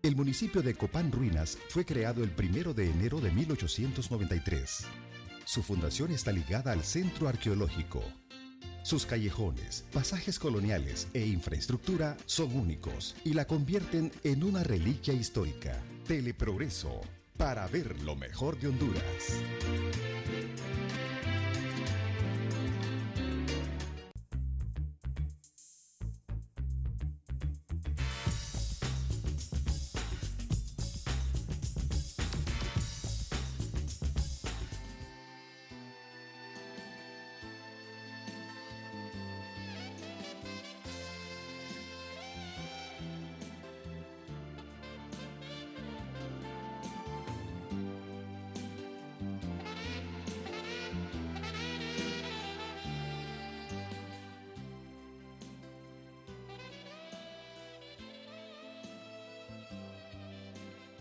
El municipio de Copán Ruinas fue creado el 1 de enero de 1893. Su fundación está ligada al centro arqueológico. Sus callejones, pasajes coloniales e infraestructura son únicos y la convierten en una reliquia histórica. Teleprogreso, para ver lo mejor de Honduras.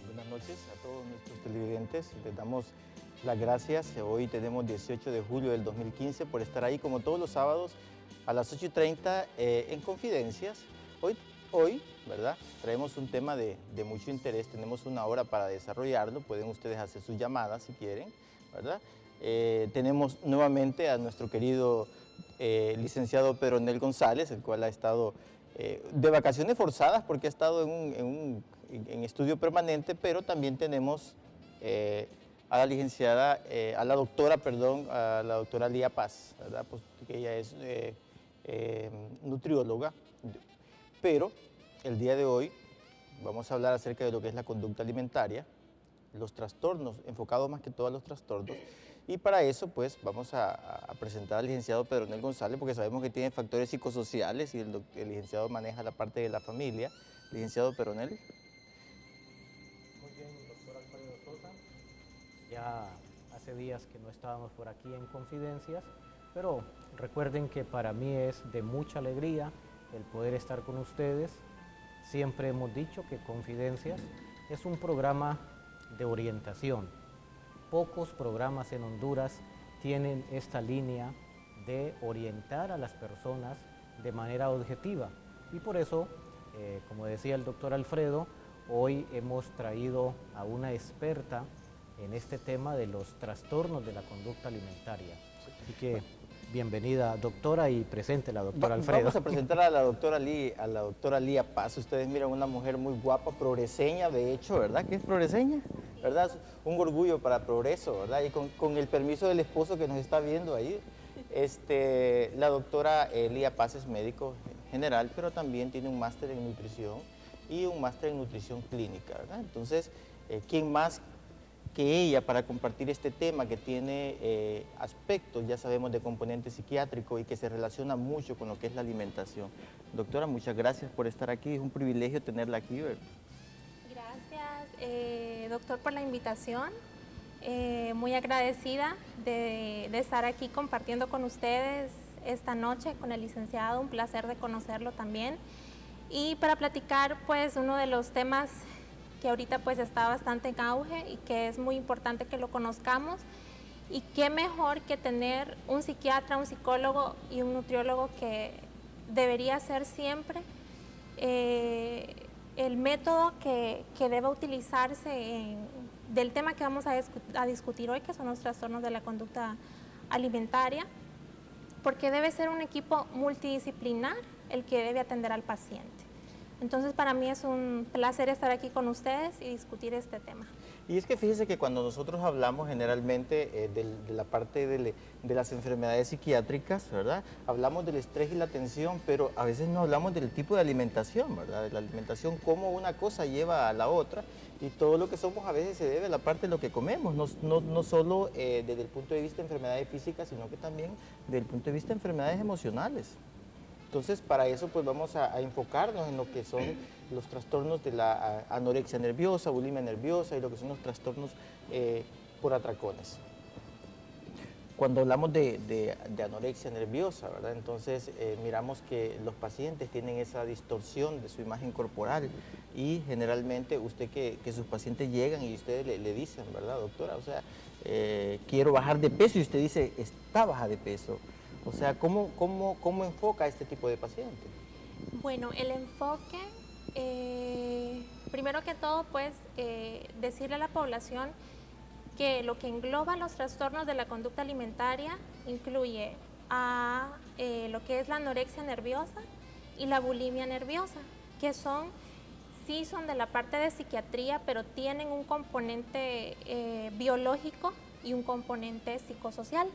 Buenas noches a todos nuestros televidentes. Les damos las gracias. Hoy tenemos 18 de julio del 2015 por estar ahí como todos los sábados a las 8:30 en Confidencias. Hoy, ¿verdad? Traemos un tema de mucho interés. Tenemos una hora para desarrollarlo. Pueden ustedes hacer sus llamadas si quieren, ¿verdad? Tenemos nuevamente a nuestro querido licenciado Pedro Nel González, el cual ha estado de vacaciones forzadas porque ha estado en estudio permanente, pero también tenemos a la licenciada, a la doctora Lía Paz, ¿verdad? Pues que ella es nutrióloga, pero el día de hoy vamos a hablar acerca de lo que es la conducta alimentaria, los trastornos, enfocados más que todo a los trastornos, y para eso pues vamos a presentar al licenciado Pedro Nel González, porque sabemos que tiene factores psicosociales y el licenciado maneja la parte de la familia. Licenciado Pedro Nel. Muy bien, doctor Alfredo Sosa. Ya hace días que no estábamos por aquí en Confidencias, pero recuerden que para mí es de mucha alegría el poder estar con ustedes. Siempre hemos dicho que Confidencias es un programa de orientación. Pocos programas en Honduras tienen esta línea de orientar a las personas de manera objetiva. Y por eso, como decía el doctor Alfredo, hoy hemos traído a una experta en este tema de los trastornos de la conducta alimentaria. Así que bienvenida, doctora, y presente la doctora Alfredo. Vamos a presentar a la doctora Lía Paz. Ustedes miran una mujer muy guapa, progreseña, de hecho, ¿verdad? ¿Qué es progreseña? ¿Verdad? Un orgullo para Progreso, ¿verdad? Y con el permiso del esposo que nos está viendo ahí, la doctora Lía Paz es médico general, pero también tiene un máster en nutrición y un máster en nutrición clínica, ¿verdad? Entonces, ¿quién más que ella para compartir este tema que tiene aspectos, ya sabemos, de componente psiquiátrico y que se relaciona mucho con lo que es la alimentación? Doctora, muchas gracias por estar aquí, es un privilegio tenerla aquí, ¿verdad? Gracias, doctor, por la invitación. Muy agradecida de estar aquí compartiendo con ustedes esta noche, con el licenciado, un placer de conocerlo también. Y para platicar, pues, uno de los temas que ahorita pues está bastante en auge y que es muy importante que lo conozcamos, y qué mejor que tener un psiquiatra, un psicólogo y un nutriólogo, que debería ser siempre el método que debe utilizarse del tema que vamos a discutir hoy, que son los trastornos de la conducta alimentaria, porque debe ser un equipo multidisciplinar el que debe atender al paciente. Entonces, para mí es un placer estar aquí con ustedes y discutir este tema. Y es que fíjese que cuando nosotros hablamos generalmente de la parte de las enfermedades psiquiátricas, ¿verdad? Hablamos del estrés y la tensión, pero a veces no hablamos del tipo de alimentación, ¿verdad? De la alimentación, cómo una cosa lleva a la otra, y todo lo que somos a veces se debe a la parte de lo que comemos, no solo desde el punto de vista de enfermedades físicas, sino que también desde el punto de vista de enfermedades emocionales. Entonces, para eso pues vamos a enfocarnos en lo que son los trastornos de la anorexia nerviosa, bulimia nerviosa, y lo que son los trastornos por atracones. Cuando hablamos de anorexia nerviosa, ¿verdad? Entonces miramos que los pacientes tienen esa distorsión de su imagen corporal, y generalmente usted que sus pacientes llegan y ustedes le dicen, ¿verdad, doctora? O sea, quiero bajar de peso, y usted dice, está baja de peso. O sea, ¿cómo enfoca a este tipo de paciente? Bueno, el enfoque Primero que todo, pues, decirle a la población que lo que engloba los trastornos de la conducta alimentaria incluye a lo que es la anorexia nerviosa y la bulimia nerviosa, que sí son de la parte de psiquiatría, pero tienen un componente biológico y un componente psicosocial.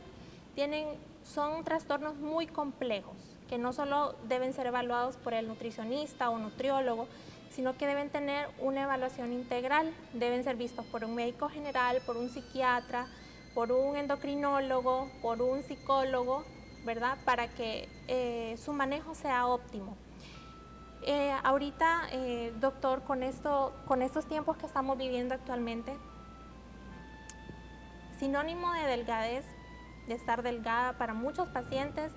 Son trastornos muy complejos, que no solo deben ser evaluados por el nutricionista o nutriólogo, sino que deben tener una evaluación integral, deben ser vistos por un médico general, por un psiquiatra, por un endocrinólogo, por un psicólogo, ¿verdad? Para que su manejo sea óptimo. Ahorita, doctor, con estos tiempos que estamos viviendo actualmente, sinónimo de delgadez, de estar delgada para muchos pacientes,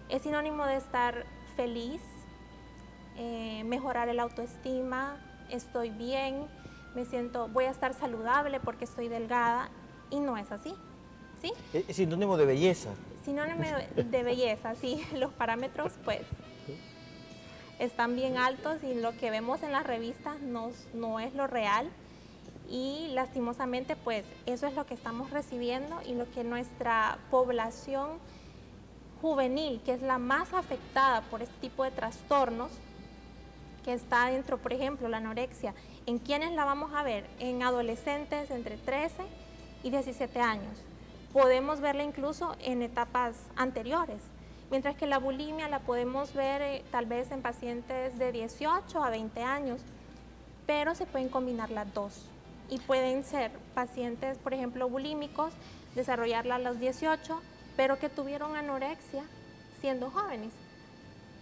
es sinónimo de estar feliz, mejorar el autoestima, estoy bien, voy a estar saludable porque estoy delgada, y no es así, ¿sí? Es sinónimo de belleza. Sinónimo de belleza, sí, los parámetros pues están bien altos y lo que vemos en las revistas no es lo real, y lastimosamente pues eso es lo que estamos recibiendo y lo que nuestra población juvenil, que es la más afectada por este tipo de trastornos, que está dentro, por ejemplo, la anorexia, ¿en quiénes la vamos a ver? En adolescentes entre 13 y 17 años. Podemos verla incluso en etapas anteriores, mientras que la bulimia la podemos ver tal vez en pacientes de 18 a 20 años, pero se pueden combinar las dos y pueden ser pacientes, por ejemplo, bulímicos, desarrollarla a los 18, pero que tuvieron anorexia siendo jóvenes.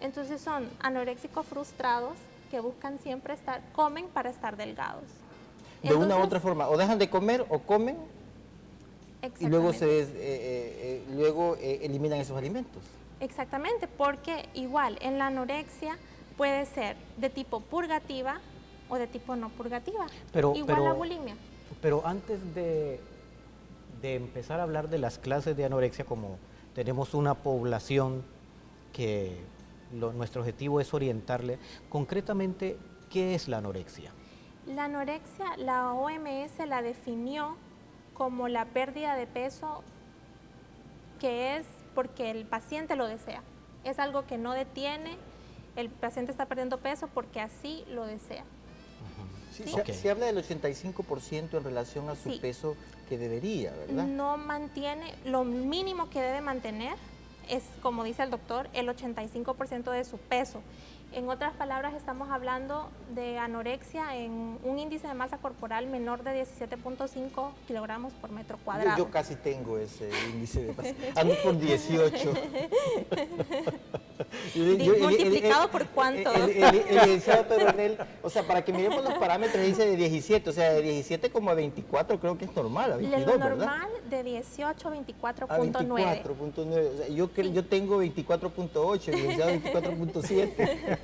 Entonces son anoréxicos frustrados que buscan siempre comen para estar delgados. De una u otra forma, o dejan de comer o comen y luego, eliminan esos alimentos. Exactamente, porque igual en la anorexia puede ser de tipo purgativa o de tipo no purgativa, igual la bulimia. Pero antes de empezar a hablar de las clases de anorexia, como tenemos una población que nuestro objetivo es orientarle, concretamente, ¿qué es la anorexia? La anorexia, la OMS la definió como la pérdida de peso que es porque el paciente lo desea. Es algo que no detiene, el paciente está perdiendo peso porque así lo desea. Sí, ¿sí? Se habla del 85% en relación a su peso que debería, ¿verdad? No mantiene, lo mínimo que debe mantener es, como dice el doctor, el 85% de su peso. En otras palabras, estamos hablando de anorexia en un índice de masa corporal menor de 17.5 kilogramos por metro cuadrado. Yo casi tengo ese índice de masa, ando por 18. ¿Multiplicado por cuánto? El Pedronel, o sea, para que miremos los parámetros, dice de 17, o sea, de 17 como a 24 creo que es normal, a 22, lo ¿verdad? normal de 18 a 24.9. A 24.9, o sea, yo tengo 24.8, el licenciado 24.7.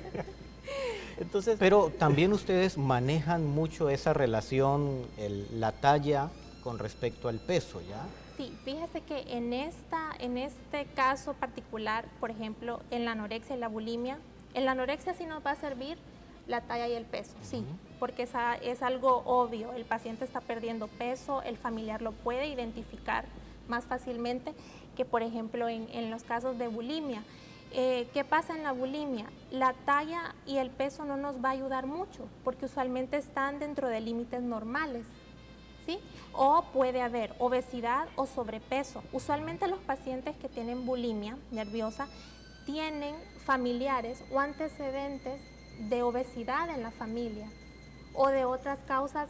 Entonces, pero también ustedes manejan mucho esa relación, la talla con respecto al peso, ¿ya? Sí, fíjese que en este caso particular, por ejemplo, en la anorexia y la bulimia, en la anorexia sí nos va a servir la talla y el peso, sí, porque es algo obvio, el paciente está perdiendo peso, el familiar lo puede identificar más fácilmente que, por ejemplo, en los casos de bulimia. ¿Qué pasa en la bulimia? La talla y el peso no nos va a ayudar mucho, porque usualmente están dentro de límites normales, ¿sí? O puede haber obesidad o sobrepeso. Usualmente los pacientes que tienen bulimia nerviosa tienen familiares o antecedentes de obesidad en la familia, o de otras causas,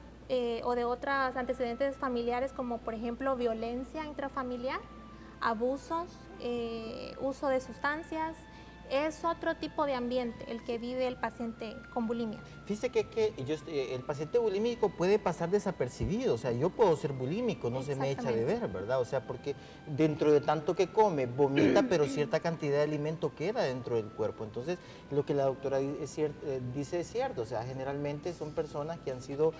o de otros antecedentes familiares, como por ejemplo violencia intrafamiliar, abusos, uso de sustancias. Es otro tipo de ambiente el que vive el paciente con bulimia. Fíjese que el paciente bulímico puede pasar desapercibido, o sea, yo puedo ser bulímico, no se me echa de ver, ¿verdad? O sea, porque dentro de tanto que come, vomita, pero cierta cantidad de alimento queda dentro del cuerpo. Entonces, lo que la doctora dice es cierto, o sea, generalmente son personas que han sido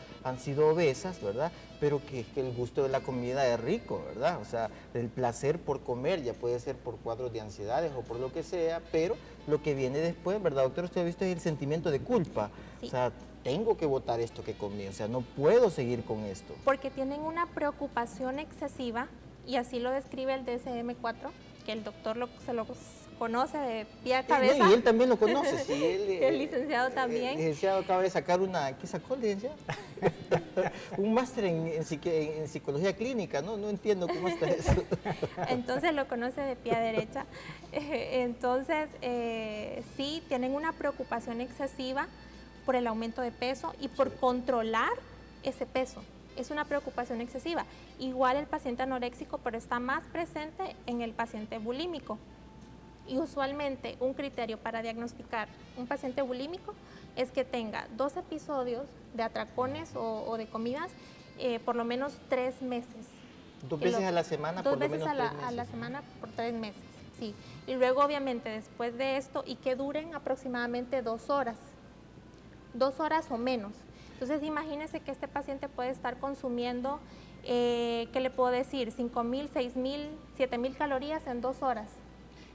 obesas, ¿verdad? Pero que el gusto de la comida es rico, ¿verdad? O sea, el placer por comer, ya puede ser por cuadros de ansiedades o por lo que sea, pero lo que viene después, ¿verdad, doctor? Usted ha visto el sentimiento de culpa. Sí. O sea, tengo que botar esto que comí, o sea, no puedo seguir con esto. Porque tienen una preocupación excesiva, y así lo describe el DSM-4, que el doctor se lo conoce de pie a cabeza. No, y él también lo conoce, sí, él, el licenciado también. El licenciado acaba de sacar ¿qué sacó el licenciado? Un máster en psicología clínica, ¿no? No entiendo cómo está eso. Entonces lo conoce de pie a derecha. Entonces, sí, tienen una preocupación excesiva por el aumento de peso y por controlar ese peso. Es una preocupación excesiva. Igual el paciente anoréxico, pero está más presente en el paciente bulímico. Y usualmente un criterio para diagnosticar un paciente bulímico es que tenga 2 episodios de atracones o de comidas por lo menos 3 meses. 2 veces a la semana, por lo menos 3 meses. 2 veces a la semana por 3 meses, sí. Y luego obviamente después de esto, y que duren aproximadamente 2 horas. 2 horas o menos. Entonces imagínense que este paciente puede estar consumiendo, ¿qué le puedo decir? 5.000, 6.000, 7.000 calorías en 2 horas.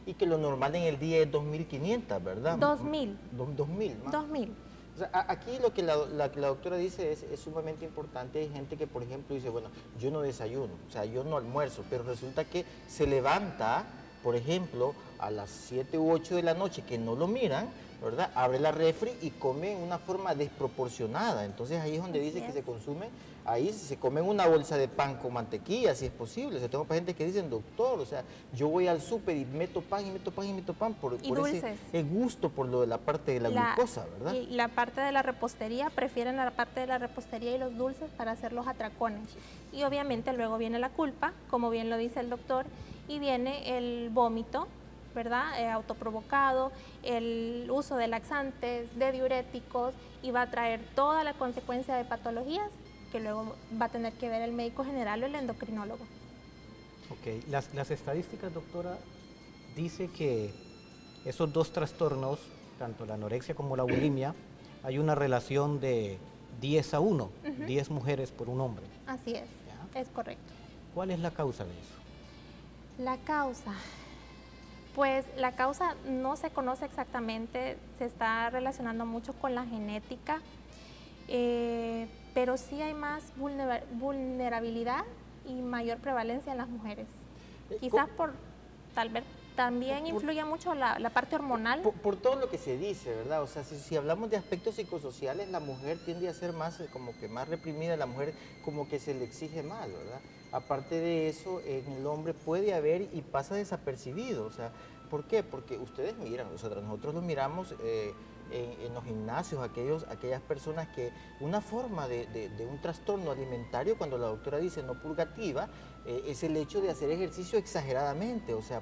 Y que lo normal en el día es 2.500, ¿verdad? 2.000. 2.000 más. 2.000. O sea, aquí lo que la doctora dice es sumamente importante. Hay gente que, por ejemplo, dice, bueno, yo no desayuno, o sea, yo no almuerzo, pero resulta que se levanta, por ejemplo, a las 7 u 8 de la noche, que no lo miran, ¿verdad? Abre la refri y come en una forma desproporcionada. Entonces ahí es donde dice que se consume, ahí se comen una bolsa de pan con mantequilla, si es posible. O sea, tengo pacientes que dicen, doctor, o sea, yo voy al súper y meto pan y meto pan y meto pan por ese gusto por lo de la parte de la glucosa, ¿verdad? Y la parte de la repostería, prefieren la parte de la repostería y los dulces para hacer los atracones. Y obviamente luego viene la culpa, como bien lo dice el doctor, y viene el vómito, ¿verdad? Autoprovocado, el uso de laxantes, de diuréticos, y va a traer toda la consecuencia de patologías que luego va a tener que ver el médico general o el endocrinólogo. Ok, las estadísticas, doctora, dice que esos 2 trastornos, tanto la anorexia como la bulimia, hay una relación de 10-1, 10 mujeres por un hombre. Así es, ¿ya? Es correcto. ¿Cuál es la causa de eso? La causa, pues la causa no se conoce exactamente, se está relacionando mucho con la genética, pero sí hay más vulnerabilidad y mayor prevalencia en las mujeres. Quizás tal vez también influye mucho la parte hormonal. Por todo lo que se dice, ¿verdad? O sea, si hablamos de aspectos psicosociales, la mujer tiende a ser más, como que más reprimida, la mujer como que se le exige más, ¿verdad? Aparte de eso, en el hombre puede haber y pasa desapercibido, o sea, ¿por qué? Porque ustedes miran, nosotros lo miramos en los gimnasios, aquellas personas que una forma de un trastorno alimentario, cuando la doctora dice no purgativa, es el hecho de hacer ejercicio exageradamente, o sea,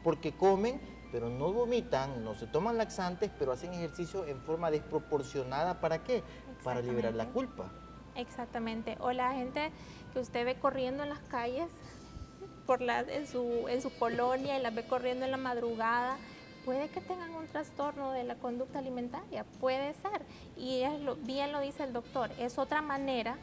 porque comen, pero no vomitan, no se toman laxantes, pero hacen ejercicio en forma desproporcionada. ¿Para qué? Para liberar la culpa. Exactamente. O la gente que usted ve corriendo en las calles, en su colonia, y las ve corriendo en la madrugada, puede que tengan un trastorno de la conducta alimentaria, puede ser. Y bien lo dice el doctor, es otra manera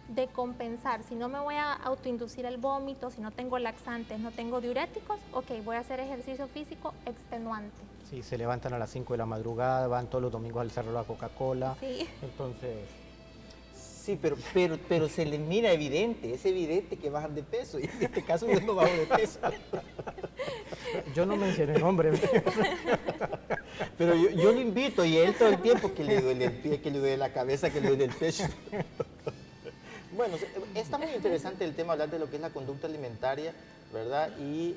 de compensar. Si no me voy a autoinducir el vómito, si no tengo laxantes, no tengo diuréticos, ok, voy a hacer ejercicio físico extenuante. Sí, se levantan a las 5 de la madrugada, van todos los domingos al Cerro de la Coca-Cola. Sí. Entonces... Sí, pero se les mira evidente, es evidente que bajan de peso, y en este caso yo no bajo de peso. Yo no mencioné nombre. Pero yo lo invito, y él todo el tiempo que le duele el pie, que le duele la cabeza, que le duele el pecho. Bueno, está muy interesante el tema, hablar de lo que es la conducta alimentaria, ¿verdad? Y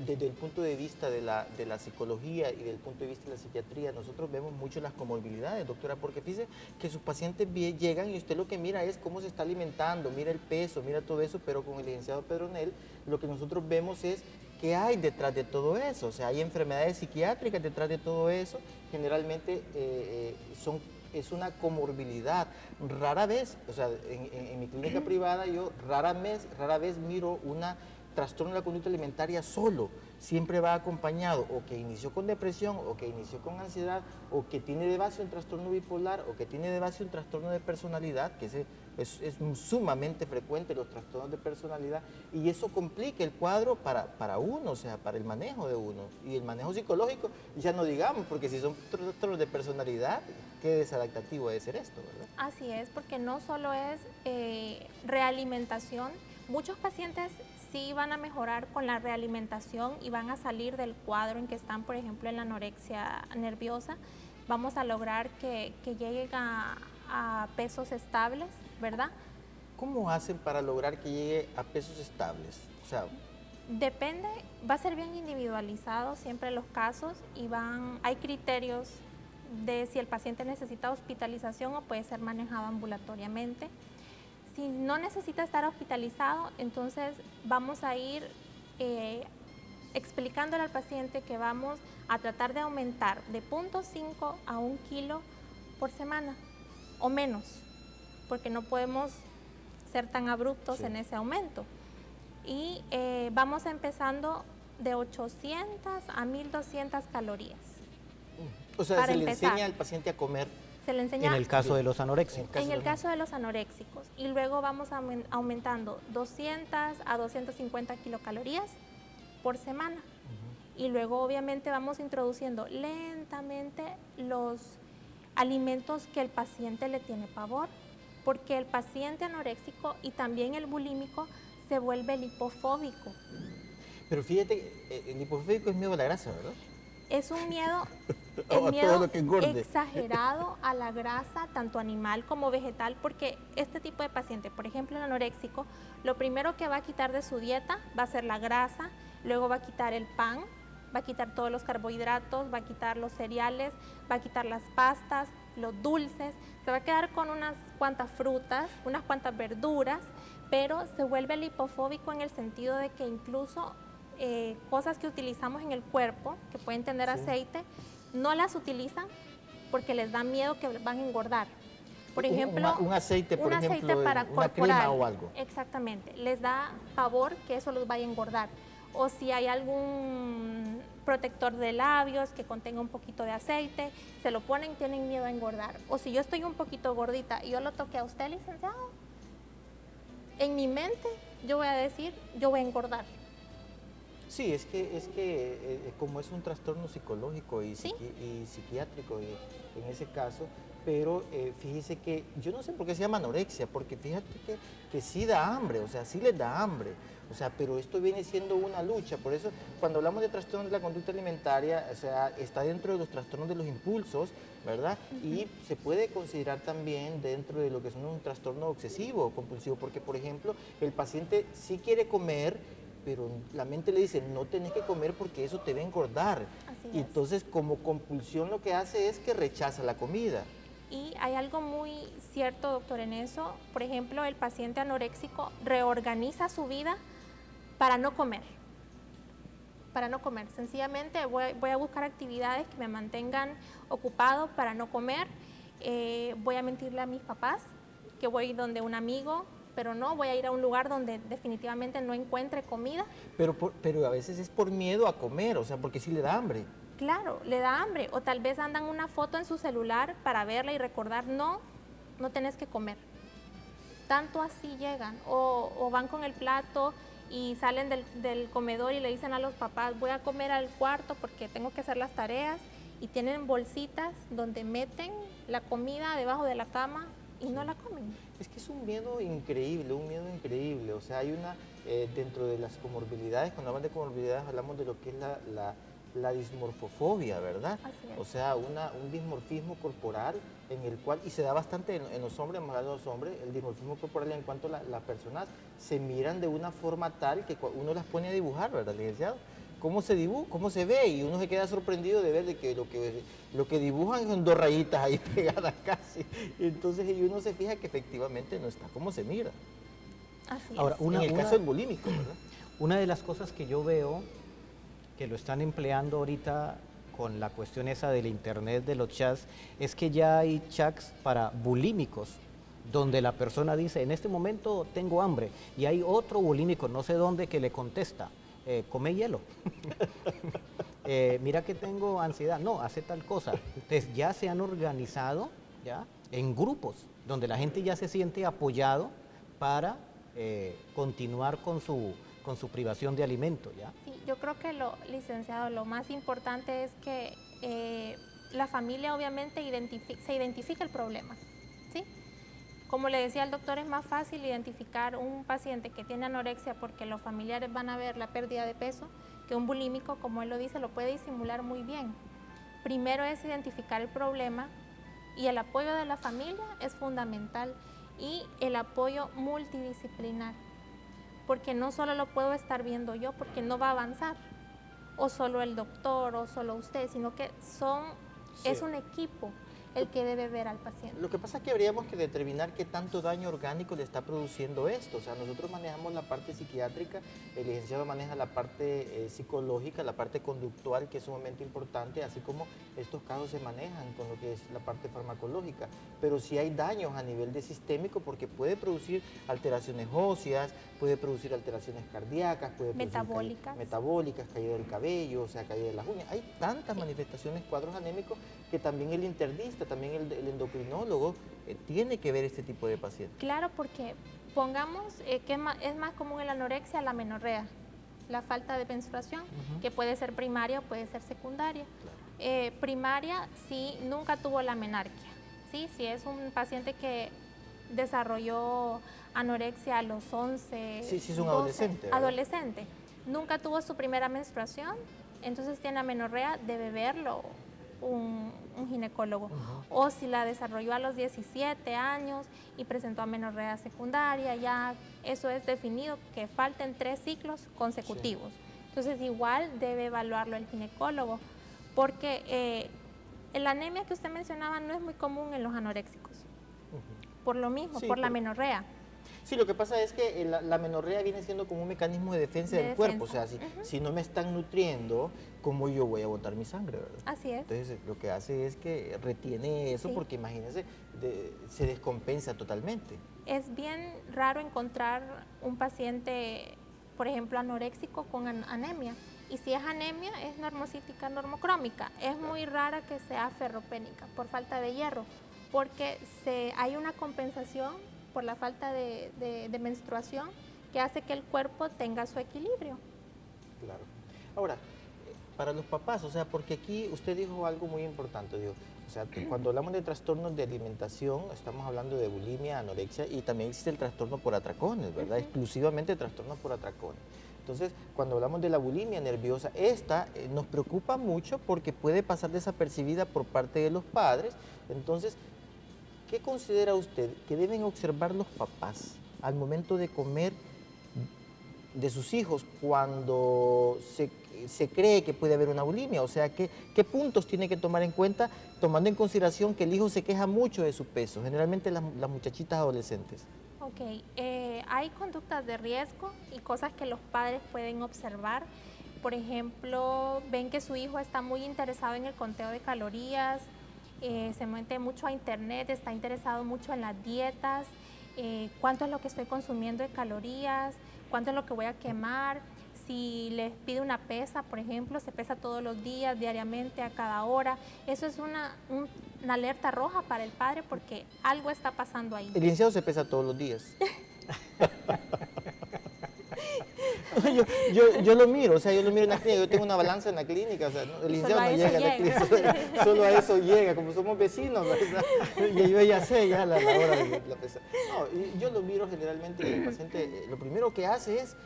desde el punto de vista de la psicología y del punto de vista de la psiquiatría, nosotros vemos mucho las comorbilidades, doctora, porque fíjese que sus pacientes llegan y usted lo que mira es cómo se está alimentando, mira el peso, mira todo eso, pero con el licenciado Pedronel lo que nosotros vemos es qué hay detrás de todo eso. O sea, hay enfermedades psiquiátricas detrás de todo eso, generalmente es una comorbilidad. Rara vez, o sea, en mi clínica privada yo rara vez miro una trastorno de la conducta alimentaria solo, siempre va acompañado o que inició con depresión, o que inició con ansiedad, o que tiene de base un trastorno bipolar, o que tiene de base un trastorno de personalidad, que es sumamente frecuente los trastornos de personalidad, y eso complica el cuadro para uno, o sea, para el manejo de uno. Y el manejo psicológico, ya no digamos, porque si son trastornos de personalidad, qué desadaptativo debe ser esto, ¿verdad? Así es, porque no solo es realimentación, muchos pacientes sí van a mejorar con la realimentación y van a salir del cuadro en que están, por ejemplo, en la anorexia nerviosa. Vamos a lograr que lleguen a pesos estables, ¿verdad? ¿Cómo hacen para lograr que llegue a pesos estables? O sea, Depende, va a ser bien individualizado siempre los casos y hay criterios de si el paciente necesita hospitalización o puede ser manejado ambulatoriamente. Si no necesita estar hospitalizado, entonces vamos a ir explicándole al paciente que vamos a tratar de aumentar de 0.5 a 1 kilo por semana o menos, porque no podemos ser tan abruptos Sí. en ese aumento. Y vamos empezando de 800 a 1200 calorías. o sea, Para se le empezar. enseña al paciente a comer. Se le enseña En el caso de los anoréxicos. en el caso de los anoréxicos, y luego vamos aumentando 200 a 250 kilocalorías por semana. Y luego obviamente vamos introduciendo lentamente los alimentos que el paciente le tiene pavor, porque el paciente anoréxico y también el bulímico se vuelve lipofóbico. Pero fíjate, el hipofóbico es miedo a la grasa, ¿verdad? Es un miedo, O a todo el miedo lo que engorde. exagerado a la grasa, tanto animal como vegetal, porque este tipo de paciente, por ejemplo el anoréxico, lo primero que va a quitar de su dieta va a ser la grasa, luego va a quitar el pan, va a quitar todos los carbohidratos, va a quitar los cereales, va a quitar las pastas, los dulces, se va a quedar con unas cuantas frutas, unas cuantas verduras, pero se vuelve lipofóbico en el sentido de que incluso cosas que utilizamos en el cuerpo, que pueden tener Sí. aceite, no las utilizan porque les da miedo que van a engordar. Por Un- ejemplo, un aceite, por un ejemplo, aceite para una crema corporal. o algo. Exactamente, les da pavor que eso los vaya a engordar. O si hay algún protector de labios que contenga un poquito de aceite, se lo ponen, tienen miedo a engordar. O si yo estoy un poquito gordita y yo lo toqué a usted, licenciado, en mi mente yo voy a decir, yo voy a engordar. Sí, es que como es un trastorno psicológico y, ¿Sí? y psiquiátrico en ese caso, pero fíjese que yo no sé por qué se llama anorexia, porque fíjate que sí da hambre, o sea, sí les da hambre, o sea, pero esto viene siendo una lucha, por eso cuando hablamos de trastornos de la conducta alimentaria, o sea, está dentro de los trastornos de los impulsos, ¿verdad? Y se puede considerar también dentro de lo que es un trastorno obsesivo o compulsivo, porque por ejemplo, el paciente sí quiere comer, pero la mente le dice, no tenés que comer porque eso te va a engordar. Así Y es. entonces, como compulsión, lo que hace es que rechaza la comida. Y hay algo muy cierto, doctor, en eso. Por ejemplo, el paciente anoréxico reorganiza su vida para no comer. Para no comer. Sencillamente voy a buscar actividades que me mantengan ocupado para no comer. Voy a mentirle a mis papás que voy donde un amigo, pero no, voy a ir a un lugar donde definitivamente no encuentre comida. Pero a veces es por miedo a comer, o sea, porque sí le da hambre. Claro, le da hambre, o tal vez andan una foto en su celular para verla y recordar, no tenés que comer. Tanto así llegan, o van con el plato y salen del comedor y le dicen a los papás, voy a comer al cuarto porque tengo que hacer las tareas, y tienen bolsitas donde meten la comida debajo de la cama y no la comen. Es que es un miedo increíble, o sea, hay una, dentro de las comorbilidades, cuando hablamos de comorbilidades hablamos de lo que es la dismorfofobia, ¿verdad? Así es. O sea, un dismorfismo corporal en el cual, y se da bastante en los hombres, más de los hombres, el dismorfismo corporal en cuanto las personas se miran de una forma tal que uno las pone a dibujar, ¿verdad, licenciado? ¿Cómo se dibuja? ¿Cómo se ve? Y uno se queda sorprendido de ver de que lo que dibujan son dos rayitas ahí pegadas casi. Entonces, y uno se fija que efectivamente no está como se mira. Así Ahora, es. En el caso del bulímico, ¿verdad? Una de las cosas que yo veo que lo están empleando ahorita con la cuestión esa del internet, de los chats, es que ya hay chats para bulímicos. donde la persona dice, en este momento tengo hambre, y hay otro bulímico, no sé dónde, que le contesta, come hielo. Mira que tengo ansiedad, no, hace tal cosa. Entonces ya se han organizado ya en grupos, donde la gente ya se siente apoyado para continuar con su privación de alimento, ¿ya? Sí, yo creo que licenciado, lo más importante es que la familia obviamente se identifica el problema, ¿sí? Como le decía el doctor, es más fácil identificar un paciente que tiene anorexia porque los familiares van a ver la pérdida de peso que un bulímico, como él lo dice, lo puede disimular muy bien. Primero es identificar el problema y el apoyo de la familia es fundamental y el apoyo multidisciplinar, porque no solo lo puedo estar viendo yo porque no va a avanzar, o solo el doctor o solo usted, sino que es un equipo el que debe ver al paciente. Lo que pasa es que habríamos que determinar qué tanto daño orgánico le está produciendo esto. O sea, nosotros manejamos la parte psiquiátrica, el licenciado maneja la parte psicológica, la parte conductual, que es sumamente importante, así como estos casos se manejan con lo que es la parte farmacológica. Pero sí hay daños a nivel de sistémico porque puede producir alteraciones óseas, puede producir alteraciones cardíacas, puede producir metabólicas, caída del cabello, o sea, caída de las uñas. Hay tantas manifestaciones, cuadros anémicos, que también el internista, también el endocrinólogo tiene que ver este tipo de pacientes. Claro, porque pongamos que es más común en la anorexia la amenorrea, la falta de menstruación, que puede ser primaria o puede ser secundaria. Claro. Primaria, si nunca tuvo la menarquia, ¿sí? Si es un paciente que desarrolló anorexia a los 11, sí, es un 12, adolescente, ¿verdad? Adolescente, nunca tuvo su primera menstruación, entonces tiene amenorrea, debe verlo un ginecólogo. O si la desarrolló a los 17 años y presentó amenorrea secundaria, ya eso es definido que falten 3 ciclos consecutivos. Sí. Entonces igual debe evaluarlo el ginecólogo, porque la anemia que usted mencionaba no es muy común en los anoréxicos, por lo mismo, sí, por la amenorrea. Sí, lo que pasa es que la amenorrea viene siendo como un mecanismo de defensa del cuerpo, o sea, si no me están nutriendo, ¿cómo yo voy a botar mi sangre, verdad? Así es. Entonces, lo que hace es que retiene eso, sí, porque imagínense, se descompensa totalmente. Es bien raro encontrar un paciente, por ejemplo, anoréxico con anemia. Y si es anemia, es normocítica normocrómica. Es muy rara que sea ferropénica por falta de hierro, porque hay una compensación por la falta de menstruación que hace que el cuerpo tenga su equilibrio. Claro. Ahora, para los papás, o sea, porque aquí usted dijo algo muy importante, digo, o sea, cuando hablamos de trastornos de alimentación, estamos hablando de bulimia, anorexia y también existe el trastorno por atracones, ¿verdad? Exclusivamente trastornos por atracones. Entonces, cuando hablamos de la bulimia nerviosa, esta nos preocupa mucho porque puede pasar desapercibida por parte de los padres. Entonces, ¿qué considera usted que deben observar los papás al momento de comer de sus hijos cuando se cree que puede haber una bulimia? O sea, ¿qué puntos tiene que tomar en cuenta, tomando en consideración que el hijo se queja mucho de su peso, generalmente las muchachitas adolescentes? Ok, hay conductas de riesgo y cosas que los padres pueden observar. Por ejemplo, ven que su hijo está muy interesado en el conteo de calorías, se mete mucho a internet, está interesado mucho en las dietas, cuánto es lo que estoy consumiendo de calorías, cuánto es lo que voy a quemar. Si les pide una pesa, por ejemplo, se pesa todos los días, diariamente, a cada hora. Eso es una alerta roja para el padre porque algo está pasando ahí. El licenciado se pesa todos los días. yo lo miro, o sea, yo lo miro en la clínica, yo tengo una balanza en la clínica, o sea, el licenciado no llega a la clínica, solo a eso llega, como somos vecinos, ¿verdad? Y yo ya sé ya la hora de la pesa. No, yo lo miro generalmente y el paciente lo primero que hace es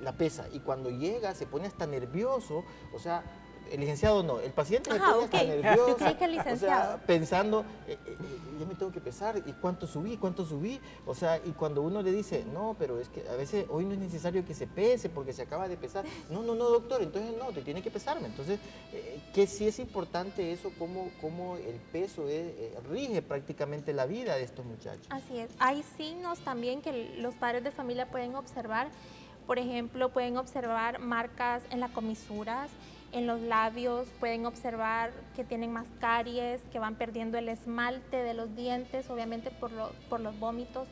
la pesa y cuando llega se pone hasta nervioso, o sea, el licenciado no, el paciente se pone hasta nervioso, yo creí que el licenciado. O sea, pensando, ya me tengo que pesar, ¿y cuánto subí? O sea, y cuando uno le dice, no, pero es que a veces hoy no es necesario que se pese porque se acaba de pesar. No, doctor, entonces no, te tiene que pesarme. Entonces, que sí es importante eso, cómo el peso rige prácticamente la vida de estos muchachos. Así es, hay signos también que los padres de familia pueden observar. Por ejemplo, pueden observar marcas en las comisuras, En los labios pueden observar que tienen más caries, que van perdiendo el esmalte de los dientes, obviamente por los vómitos.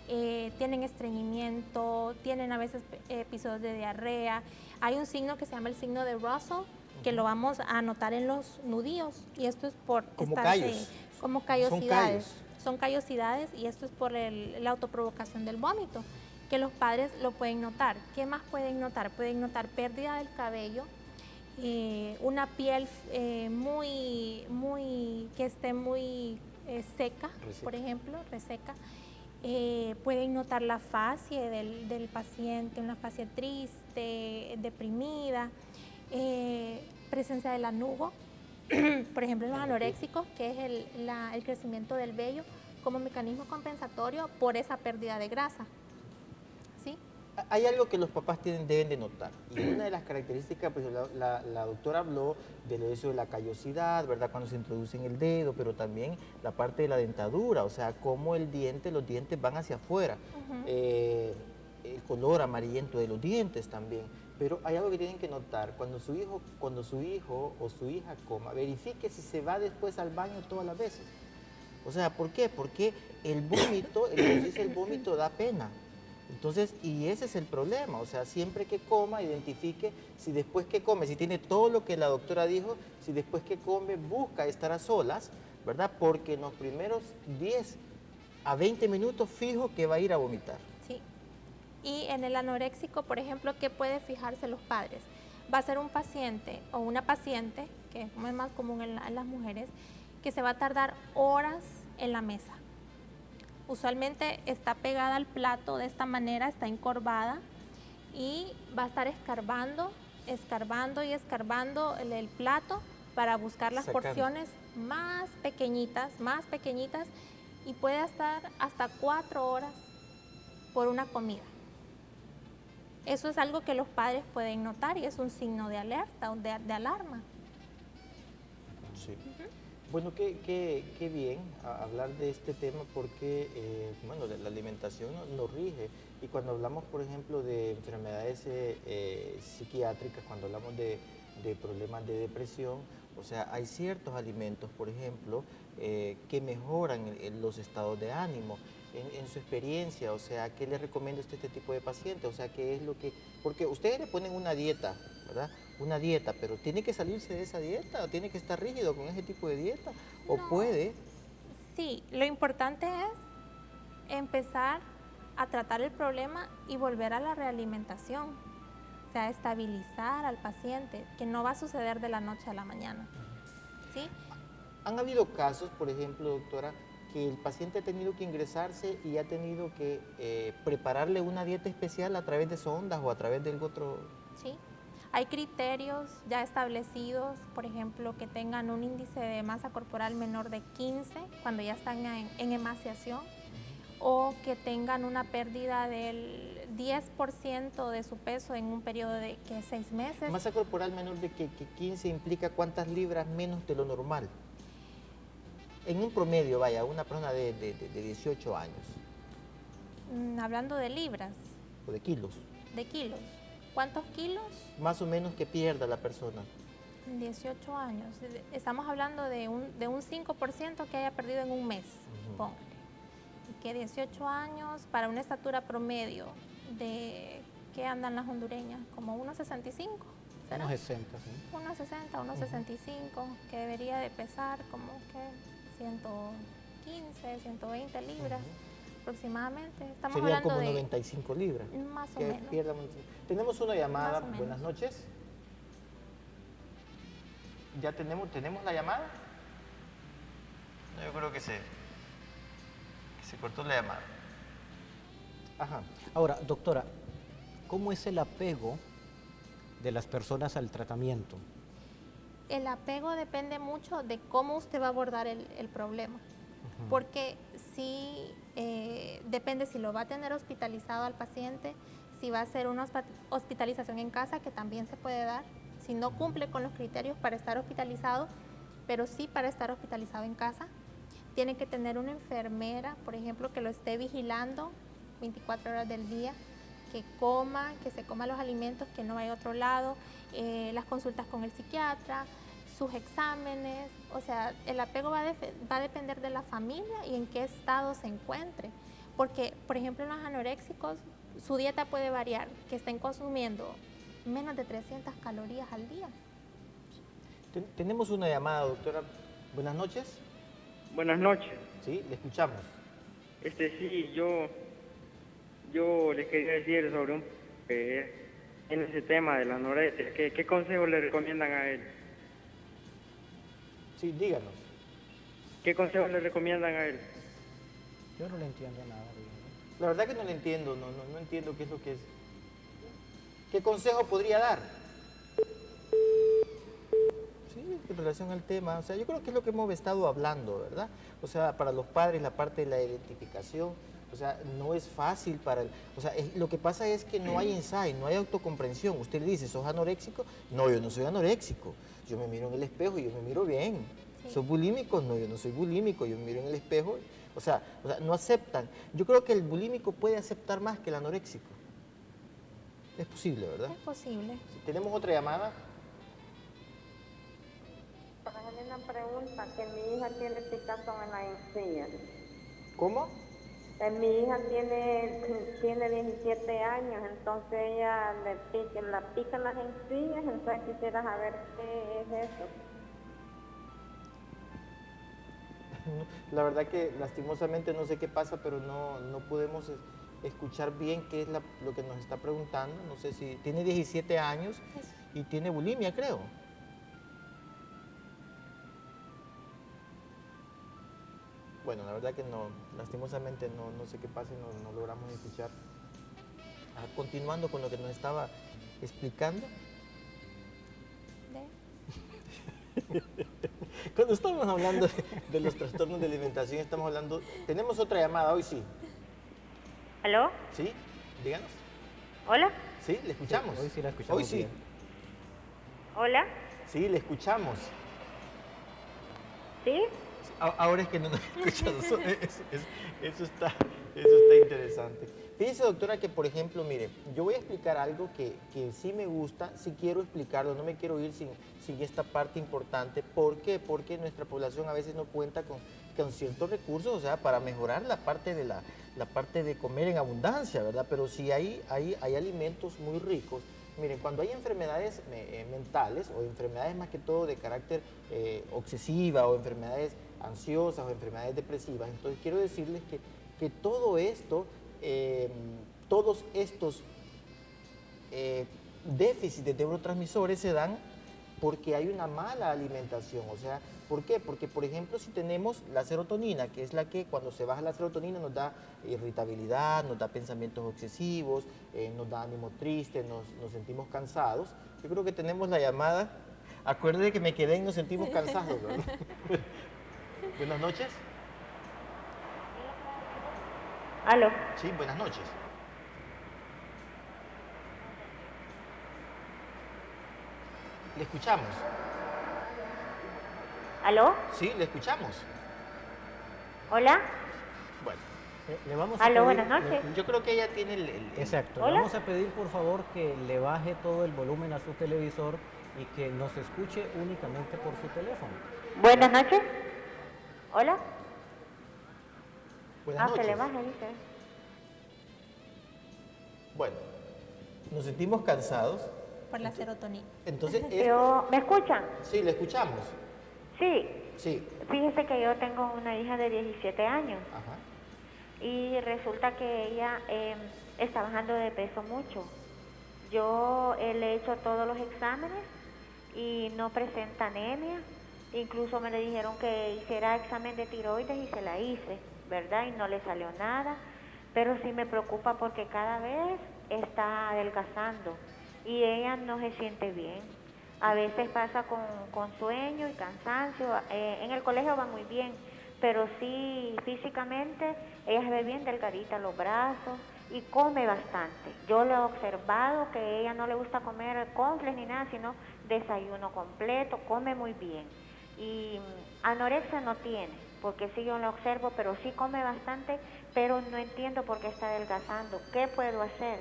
Tienen estreñimiento, tienen a veces episodios de diarrea. Hay un signo que se llama el signo de Russell, que lo vamos a notar en los nudillos, y esto es por Como estarse, callos. como callosidades. Son callos. Son callosidades, y esto es por la autoprovocación del vómito, que los padres lo pueden notar. ¿Qué más pueden notar? Pueden notar pérdida del cabello, una piel que esté muy seca, Reseca. por ejemplo, reseca. Pueden notar la facie del paciente, una facie triste, deprimida, presencia del anugo, por ejemplo, los anoréxicos, que es el crecimiento del vello como mecanismo compensatorio por esa pérdida de grasa. ¿Sí? Hay algo que los papás deben de notar, y una de las características, pues la doctora habló de eso de la callosidad, ¿verdad? Cuando se introduce en el dedo, pero también la parte de la dentadura, o sea, cómo los dientes van hacia afuera, el color amarillento de los dientes también. Pero hay algo que tienen que notar: cuando su hijo o su hija coma, verifique si se va después al baño todas las veces. O sea, ¿por qué? Porque el vómito da pena. Entonces, y ese es el problema, o sea, siempre que coma, identifique si después que come, si tiene todo lo que la doctora dijo, si después que come busca estar a solas, ¿verdad? Porque en los primeros 10 a 20 minutos fijo que va a ir a vomitar. Sí. Y en el anoréxico, por ejemplo, ¿qué pueden fijarse los padres? Va a ser un paciente o una paciente, que es más común en las mujeres, que se va a tardar horas en la mesa. Usualmente está pegada al plato de esta manera, está encorvada, y va a estar escarbando el plato para buscar las porciones más pequeñitas, y puede estar hasta 4 horas por una comida. Eso es algo que los padres pueden notar y es un signo de alerta o de alarma. Sí. Bueno, qué bien hablar de este tema, porque bueno, la alimentación nos rige, y cuando hablamos, por ejemplo, de enfermedades psiquiátricas, cuando hablamos de problemas de depresión, o sea, hay ciertos alimentos, por ejemplo, que mejoran los estados de ánimo. En su experiencia, o sea, ¿qué le recomienda usted a este tipo de pacientes? O sea, ¿qué es lo que...? Porque ustedes le ponen una dieta, ¿verdad? Una dieta, pero ¿tiene que salirse de esa dieta o tiene que estar rígido con ese tipo de dieta? ¿O No. puede? Sí, lo importante es empezar a tratar el problema y volver a la realimentación, o sea, estabilizar al paciente, que no va a suceder de la noche a la mañana, ¿sí? ¿Han habido casos, por ejemplo, doctora, que el paciente ha tenido que ingresarse y ha tenido que prepararle una dieta especial a través de sondas o a través de algún otro...? Sí, hay criterios ya establecidos, por ejemplo, que tengan un índice de masa corporal menor de 15 cuando ya están en emaciación, o que tengan una pérdida del 10% de su peso en un periodo de 6 meses. Masa corporal menor de que 15 implica ¿cuántas libras menos de lo normal? En un promedio, vaya, una persona de 18 años. Hablando de libras. O de kilos. De kilos. ¿Cuántos kilos? Más o menos que pierda la persona. 18 años. Estamos hablando de un 5% que haya perdido en un mes, póngale. Y que 18 años para una estatura promedio de, ¿qué andan las hondureñas? Como 1,65. ¿Será? 1,60, sí. 1,60, 1,65, que debería de pesar como que 115, 120 libras aproximadamente. Estamos Sería hablando como de 95 libras. más o Que menos. pierda mucho. Tenemos una llamada. Más o menos. Buenas noches. ¿Ya tenemos la llamada? No, yo creo que se cortó la llamada. Ajá. Ahora, doctora, ¿cómo es el apego de las personas al tratamiento? El apego depende mucho de cómo usted va a abordar el problema, porque sí depende si lo va a tener hospitalizado al paciente, si va a ser una hospitalización en casa, que también se puede dar, si no cumple con los criterios para estar hospitalizado, pero sí para estar hospitalizado en casa. Tiene que tener una enfermera, por ejemplo, que lo esté vigilando 24 horas del día. que se coma los alimentos, que no vaya a otro lado, las consultas con el psiquiatra, sus exámenes, o sea, el apego va a depender de la familia y en qué estado se encuentre. Porque, por ejemplo, en los anoréxicos, su dieta puede variar, que estén consumiendo menos de 300 calorías al día. Tenemos una llamada, doctora. Buenas noches. Buenas noches. Sí, le escuchamos. Sí, yo les quería decir sobre en ese tema de la anorexia, ¿qué consejos le recomiendan a él? Sí, díganos. ¿Qué consejos le recomiendan a él? Yo no le entiendo nada. La verdad que no le entiendo, no entiendo qué es lo que es. ¿Qué consejo podría dar? Sí, en relación al tema, o sea, yo creo que es lo que hemos estado hablando, ¿verdad? O sea, para los padres la parte de la identificación, o sea, no es fácil para el, o sea, lo que pasa es que no hay insight, no hay autocomprensión. Usted le dice, ¿sos anoréxico? No, yo no soy anoréxico. Yo me miro en el espejo y yo me miro bien. Sí. ¿Sos bulímico? No, yo no soy bulímico, yo me miro en el espejo. O sea, no aceptan. Yo creo que el bulímico puede aceptar más que el anoréxico. Es posible, ¿verdad? Es posible. Si tenemos otra llamada. Para hacerle una pregunta, que mi hija tiene picazón en la encía. ¿Cómo? Mi hija tiene 17 años, entonces ella la pican las encías, entonces quisiera saber qué es eso. La verdad que lastimosamente no sé qué pasa, pero no podemos escuchar bien qué es lo que nos está preguntando. No sé si tiene 17 años y tiene bulimia, creo. Bueno, la verdad que no, lastimosamente no sé qué pasa y no logramos escuchar. Continuando con lo que nos estaba explicando. Cuando estamos hablando de los trastornos de alimentación, estamos hablando... Tenemos otra llamada, hoy sí. ¿Aló? ¿Sí? Díganos. ¿Hola? Sí, le escuchamos. Hoy sí la escuchamos Hoy sí. bien. ¿Hola? Sí, le escuchamos. ¿Sí? Ahora es que no nos escuchan. Eso está interesante. Fíjese, doctora, que por ejemplo, mire, yo voy a explicar algo que sí me gusta, sí quiero explicarlo, no me quiero ir sin esta parte importante. ¿Por qué? Porque nuestra población a veces no cuenta con ciertos recursos, o sea, para mejorar la parte de la parte de comer en abundancia, ¿verdad? Pero sí hay alimentos muy ricos. Miren, cuando hay enfermedades mentales o enfermedades más que todo de carácter obsesiva o enfermedades ansiosas o enfermedades depresivas, entonces quiero decirles que todo esto, todos estos déficits de neurotransmisores se dan porque hay una mala alimentación. O sea, ¿por qué? Porque, por ejemplo, si tenemos la serotonina, que es la que cuando se baja la serotonina nos da irritabilidad, nos da pensamientos obsesivos, nos da ánimo triste, nos sentimos cansados. Yo creo que tenemos la llamada. Acuérdate que me quedé y nos sentimos cansados, ¿verdad? Buenas noches. ¿Aló? Sí, buenas noches. Le escuchamos. ¿Aló? Sí, le escuchamos. ¿Hola? Bueno, Le vamos a ¿Aló? pedir- Buenas noches. yo creo que ella tiene Exacto. ¿Hola? Le vamos a pedir por favor que le baje todo el volumen a su televisor y que nos escuche únicamente por su teléfono. Buenas noches. ¿Hola? Buenas Que le noches. baje, dice. Bueno, nos sentimos cansados. Por la serotonina. Entonces, ¿Me escuchan? sí, le escuchamos. Sí. Sí. Fíjese que yo tengo una hija de 17 años Ajá. y resulta que ella está bajando de peso mucho. Yo le he hecho todos los exámenes y no presenta anemia. Incluso me le dijeron que hiciera examen de tiroides y se la hice, ¿verdad? Y no le salió nada. Pero sí me preocupa porque cada vez está adelgazando y ella no se siente bien. A veces pasa con sueño y cansancio. En el colegio va muy bien, pero sí físicamente ella se ve bien delgadita los brazos y come bastante. Yo le he observado que a ella no le gusta comer cornflakes ni nada, sino desayuno completo, come muy bien. Y anorexia no tiene, porque sí yo la observo, pero sí come bastante, pero no entiendo por qué está adelgazando. ¿Qué puedo hacer?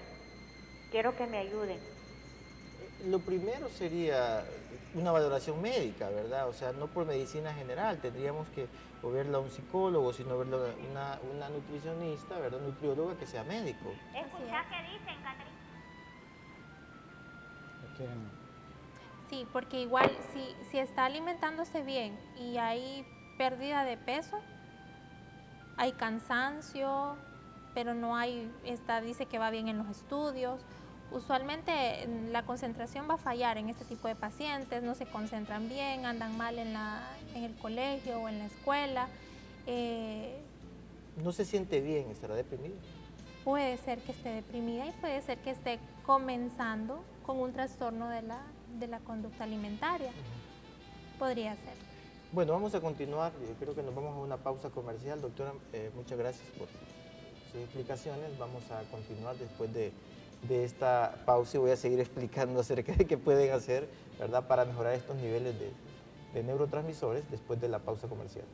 Quiero que me ayuden. Lo primero sería una valoración médica, ¿verdad? O sea, no por medicina general, tendríamos que o verlo a un psicólogo, sino verlo a una nutricionista, ¿verdad? Nutrióloga que sea médico. Escucha qué dicen, Catherine. Sí, porque igual si está alimentándose bien y hay pérdida de peso, hay cansancio, pero no hay, dice que va bien en los estudios. Usualmente la concentración va a fallar en este tipo de pacientes, no se concentran bien, andan mal en el colegio o en la escuela. No se siente bien, estará deprimido. Puede ser que esté deprimida y puede ser que esté comenzando con un trastorno de la conducta alimentaria. Podría ser. Bueno, vamos a continuar. Yo creo que nos vamos a una pausa comercial. Doctora, muchas gracias por sus explicaciones. Vamos a continuar después de esta pausa y voy a seguir explicando acerca de qué pueden hacer, ¿verdad?, para mejorar estos niveles de neurotransmisores después de la pausa comercial.